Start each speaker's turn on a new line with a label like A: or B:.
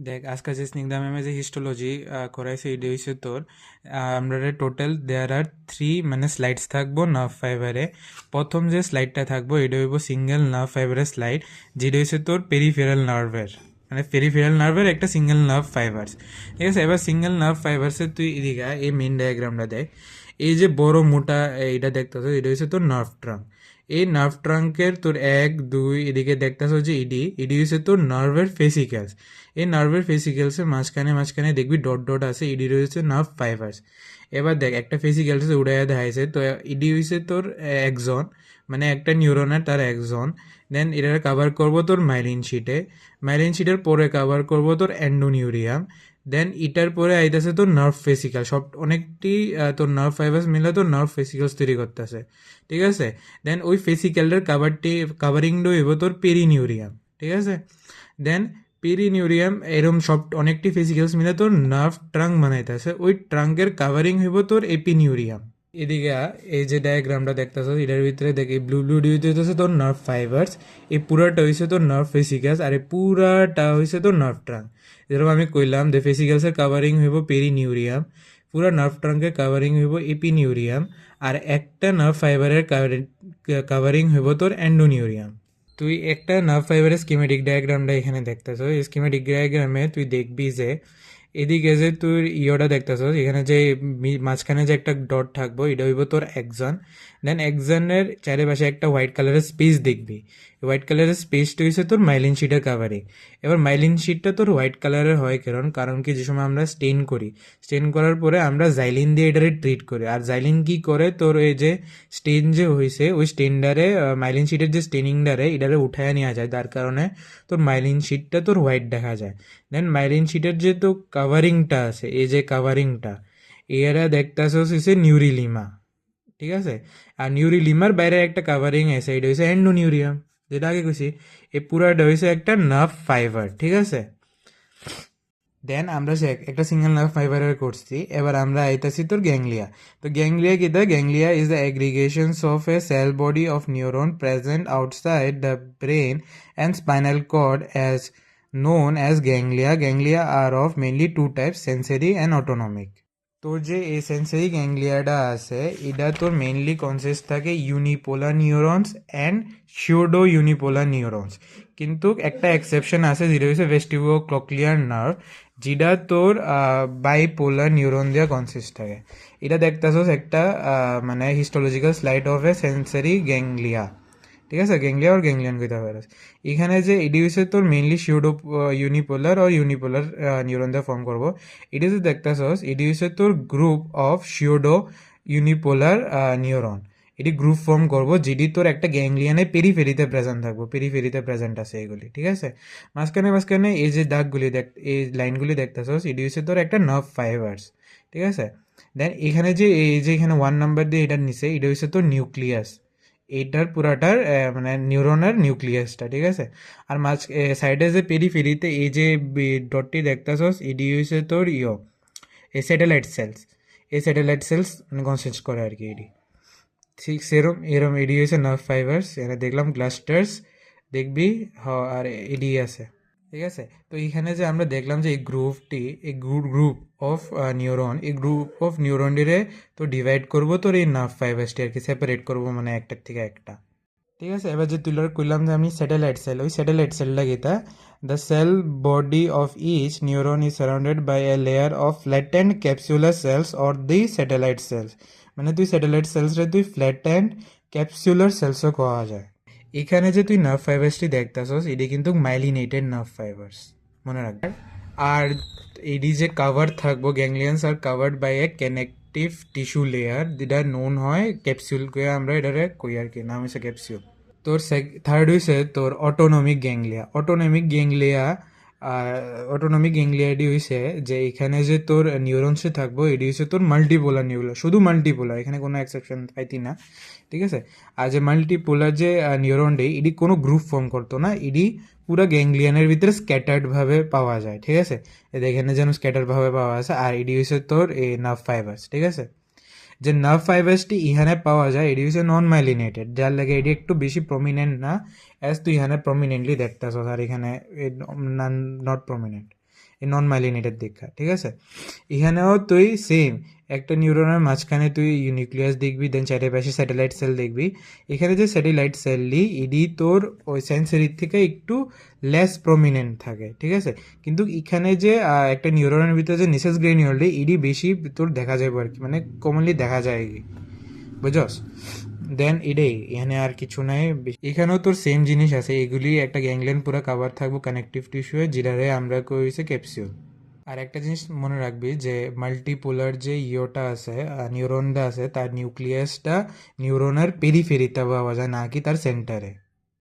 A: দেখ আজকে যে স্নিগ্ধা ম্যামে যে হিস্টোলজি করাইছে এটা হচ্ছে তোর আমরা টোটাল দেয়ার আর থ্রি মানে স্লাইডস থাকবো নার্ভ ফাইবারে। প্রথম যে স্লাইডটা থাকবো এটা হইব সিঙ্গেল নার্ভ ফাইবারের স্লাইড, যেটা হচ্ছে তোর পেরিফেরাল নার্ভের, মানে পেরিফেরাল নার্ভের একটা সিঙ্গেল নার্ভ ফাইবার্স। ঠিক আছে, এবার সিঙ্গেল নার্ভ ফাইবার্সের তুই এদিকে এই মেন ডায়াগ্রামটা দেখ। এই যে বড় মোটা এইটা দেখতেছ, এটা হচ্ছে তোর নার্ভ ট্রাঙ্ক। এই নার্ভ ট্রাঙ্কের তোর এক দুই এদিকে দেখতেছ যে ইডি ইডি হচ্ছে তোর নার্ভের ফেসিক্যালস। এই নার্ভের ফেসিক্যালসের মাঝখানে মাঝখানে দেখবি ডট ডট আছে, ইডি রয়েছে নার্ভ ফাইবার্স। এবার দেখ একটা ফেসিক্যালসে উড়াইয়া দেখাইছে, তো ইডি হয়েছে তোর একজন, মানে একটা নিউরনের তার একজন। দেন এটা কাভার করবো তোর মাইলিন শিটে, মাইলিন শিটের পরে কাভার করবো তোর অ্যান্ডোনিউরিয়াম। দেন ইটার পরে আইতেছে তোর নার্ভ ফেসিক্যাল, সব অনেকটি তোর নার্ভ ফাইবার্স মিলে তোর নার্ভ ফেসিক্যালস তৈরি করতেছে। ঠিক আছে, দেন ওই ফেসিক্যালটার কাভারিংটা হইব তোর পেরিনিউরিয়াম। ঠিক আছে, দেন পেরিনিউরিয়াম এরম সব অনেকটি ফেসিক্যালস মিলে তোর নার্ভ ট্রাঙ্ক বানাইতেছে, ওই ট্রাঙ্কের কাভারিং হইব তোর এপিনিউরিয়াম। এদিকে এই যে ডায়াগ্রামটা দেখতেছো এটার ভিতরে দেখি ব্লু ব্লু হইতেছে তোর নার্ভ ফাইবার্স, এই পুরাটা হইছে তোর নার্ভ ফেসিক্যালস, আর এই পুরাটা হইছে তোর নার্ভ ট্রাঙ্ক। যেরকম আমি কইলাম যে ফেসিক্যালসের কাভারিং হইব পেরিনিউরিয়াম, পুরা নার্ভ ট্রাঙ্কের কাভারিং হইব এপিনিউরিয়াম, আর একটা নার্ভ ফাইবারের কাভারিং হইব তোর অ্যান্ডোনিউরিয়াম। তুই একটা নার্ভ ফাইবারের স্কিমেটিক ডায়াগ্রামটা এখানে দেখতেছ, এই স্কিমেটিক ডায়াগ্রামে তুই দেখবি যে এদিকে যে তুই ইয়োটা দেখতেছ, এখানে যে মাঝখানে যে একটা ডট থাকবো এটা হইব তোর একজন। দেন একজনের চারিপাশে একটা হোয়াইট কালারের স্পেস দেখবি, হোয়াইট কালারের স্পেসটা হচ্ছে তোর মাইলিন শিটের কাভারিং। এবার মাইলিন শিটটা তোর হোয়াইট কালারের হয় কারণ কি, যে সময় আমরা স্টেন করি, স্টেন করার পরে আমরা জাইলিন দিয়ে এটারে ট্রিট করি, আর জাইলিন কি করে তোর এই যে স্টেন যে হয়েছে ওই স্টেনডারে মাইলিন শিটের যে স্টেনিংডারে এটারে উঠায় নেওয়া যায়, যার কারণে তোর মাইলিন শিটটা তোর হোয়াইট দেখা যায়। দেন মাইলিন শিটের যে তো কাভারিংটা আছে, এই যে কাভারিংটা এরা দেখতেছে হচ্ছে নিউরিলিমা। ঠিক আছে, আর নিউরিলিমার বাইরে একটা কাভারিং আছে, এটা হচ্ছে অ্যান্ডোনিউরিয়াম, যেটা আগে কইছি। এই পুরাটা হয়েছে একটা নার্ভ ফাইবার। ঠিক আছে, দেন আমরা সে একটা সিঙ্গেল নার্ভ ফাইবারের করছি, এবার আমরা আইতাছি তোর গ্যাংলিয়া। তো গ্যাংলিয়া কি দেয়, ganglia is the aggregations of a cell body of neuron present outside the brain and spinal cord as known as ganglia. Ganglia are of mainly two types, sensory and autonomic. তোর যে এই sensory গ্যাংলিয়াটা আছে এটা তোর mainly consist থাকে unipolar neurons and pseudo unipolar neurons, কিন্তু একটা exception আছে যেটা হচ্ছে ভেস্টিবুলো ক্লকলিয়ার নার্ভ, যেটা তোর বাইপোলার নিউরন দিয়ে কনসিস্ট থাকে। এটা দেখতেছোস একটা মানে histological slide of A sensory ganglia. ঠিক আছে, গ্যাংলিয়া আর গ্যাংলিয়ন কইতে পারস। এখানে যে এডি হচ্ছে তোর মেইনলি সিউডো ইউনিপোলার আর ইউনিপোলার নিউরন দিয়ে ফর্ম করবো। এটি যে দেখতেছস এটি হচ্ছে তোর group of pseudo unipolar neuron. এটি গ্রুপ ফর্ম করবো, যেটি তোর একটা গ্যাংলিয়ানে পেরিফেরিতে প্রেজেন্ট থাকবো, পেরিফেরিতে প্রেজেন্ট আছে এগুলি। ঠিক আছে, মাঝখানে মাঝখানে এই যে দাগগুলি এই লাইনগুলি দেখতেছস এটি হচ্ছে তোর একটা নার্ভ ফাইবার্স। ঠিক আছে, দেন এখানে যে এই যে এখানে 1 নাম্বার দিয়ে এটার নিচে এটা হচ্ছে তোর নিউক্লিয়াস, এইটার পুরাটার মানে নিউরনের নিউক্লিয়াসটা। ঠিক আছে, আর সাইডে যে পেরিফেরিতে এই যে ডটটি দেখতেছস এডি হচ্ছে তোর এই স্যাটেলাইট সেলস, এই স্যাটেলাইট সেলস মানে কনসিস্ট করে আর কি এডি। ঠিক সেরম এরম এডি হয়েছে নার্ভ ফাইবার্স, এখানে দেখলাম ক্লাস্টার্স দেখবি আর এডি আছে। ঠিক আছে, তো এইখানে যে আমরা দেখলাম যে এই গ্রুপটি, এই গ্রুপ অফ নিউরন, এই গ্রুপ অফ নিউরনটিরে তো ডিভাইড করবো তোর এই নার্ভ ফাইবার্সটি আর কি, সেপারেট করবো মানে একটার থেকে একটা। ঠিক আছে, এবার যে তুলার কইলাম যে আমি স্যাটেলাইট সেল, ওই স্যাটেলাইট সেলটা গীতা the cell body of each neuron is surrounded by a layer of flattened capsular cells or the satellite cells. মানে তুই স্যাটেলাইট সেলসরে তুই ফ্ল্যাটেন্ড ক্যাপসুলার সেলসও কোয়া যায়। এখানে যে তুই নার্ভ ফাইবার্সটি দেখতাছস এটি কিন্তু মাইলিনেটেড নার্ভ ফাইবার্স, মনে রাখবে। আর এডি যে কাভার থাকবো, ganglions are covered by a connective tissue layer, যেটা নোন হয় ক্যাপসুল কে আমরা এটারে কই আর কি, নাম হচ্ছে ক্যাপসুল। তোর থার্ড হইছে তোর অটোনমিক গ্যাংলিয়া। অটোনমিক গ্যাংলিয়াটি হইছে যে এখানে যে তোর নিউরনসে থাকবো এটি হচ্ছে তোর মাল্টিপোলার নিউরন, শুধু মাল্টিপোলার, এখানে কোনো এক্সেপশন পাইতি না। ঠিক আছে, আর যে মাল্টিপোলার যে নিউরনটি এটি কোনো গ্রুপ ফর্ম করতো না, এটি পুরো গ্যাংলিয়ানের ভিতরে স্ক্যাটার্ড ভাবে পাওয়া যায়। ঠিক আছে, এখানে যেন স্ক্যাটার্ড ভাবে পাওয়া আছে, আর এটি হচ্ছে তোর এই নার্ভ ফাইবার্স। ঠিক আছে, যে নার্ভ ফাইবার্সটি ইহানে পাওয়া যায় এটি হচ্ছে নন মাইলিনেটেড, যার লাগে এটি একটু বেশি প্রমিনেন্ট না, অ্যাজ তুই ইহানে প্রমিনেন্টলি দেখতেছ, আর এখানে নট প্রমিনেন্ট। এই নন মাইলিনেটেড দেখা, ঠিক আছে? এখানেও তুই সেম একটা নিউরনের মাঝখানে তুই নিউক্লিয়াস দেখবি, দেন চারিপাশে স্যাটেলাইট সেল দেখবি। এখানে যে স্যাটেলাইট সেললি ইডি তোর ওই সেন্সরির থেকে একটু লেস প্রমিনেন্ট থাকে, ঠিক আছে? কিন্তু এখানে যে একটা নিউরনের ভিতরে যে নিসেস গ্রেনিউলটি ইডি বেশি তোর দেখা যাবে আর কি, মানে কমনলি দেখা যায়, বুঝছস? দেন এটাই, এখানে আর কিছু নাই। এখানেও তোর সেম জিনিস আছে, এগুলি একটা গ্যাংলিয়ন পুরো কাভার থাকবো কানেকটিভ টিস্যুয়ে, যেটারে আমরা কইছে ক্যাপসিউল। আর একটা জিনিস মনে রাখবি যে মাল্টিপোলার যে ইয়োটা আছে, নিউরনটা আছে, তার নিউক্লিয়াসটা নিউরনের পেরিফেরিতে পাওয়া যায়, না কি তার সেন্টারে।